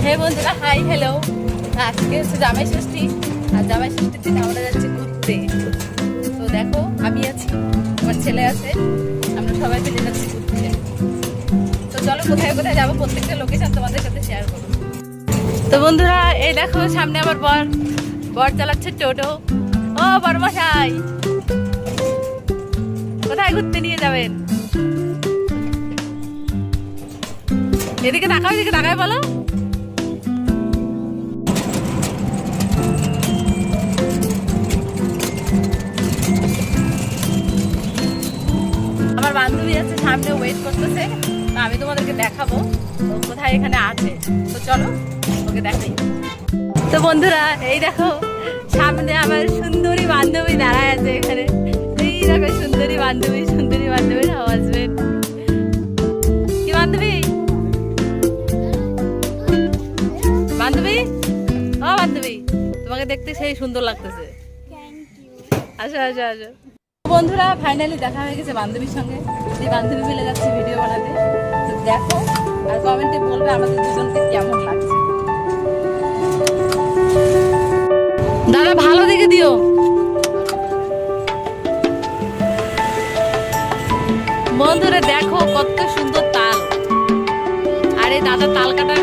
হে বন্ধুরা, hi hello. আজকে হচ্ছে জামাই ষষ্ঠী, আর জামাই ষষ্ঠীর দিন আমরা যাচ্ছি ঘুরতে। তো দেখো, আমি আছি, আমার ছেলে আছে, আমরা সবাই মিলে যাচ্ছি ঘুরতে। তো চলো কোথায় কোথায় যাবো প্রত্যেকটা লোকেশন তোমাদের সাথে শেয়ার করবো। তো বন্ধুরা, এই দেখো সামনে আমার বর চালাচ্ছে টোটো। ও বড়মশাই, কোথায় ঘুরতে নিয়ে যাবেন? এদিকে তাকাও, এদিকে তাকায় বলো। আমার বান্ধবী আছে সামনে, ওয়েট করতেছে, তো আমি তোমাদেরকে দেখাবো তো কোথায় এখানে আছে। তো চলো ওকে দেখাই। তো বন্ধুরা, এই দেখো সামনে আমার সুন্দরী বান্ধবী দাঁড়ায় আছে এখানে। এই দেখো সুন্দরী বান্ধবীর হাজবেন্ড। কি বান্ধবী? বান্ধবী, ও বান্ধবী, তোমাকে দেখতে সেই সুন্দর লাগতেছে। আসো আসো আসো। বন্ধুরা, ফাইনালি দেখা হয়ে গেছে বান্ধবীর সঙ্গে। এই বান্ধবী মিলে যাচ্ছে ভিডিও বানাতে। তো দেখো আর কমেন্টে বলবে আমাদের দুজনকে কেমন লাগছে। দাদা ভালো দেখে দিও। বন্ধুরা দেখো কত সুন্দর তাল, আর এই দাদা তাল কাটা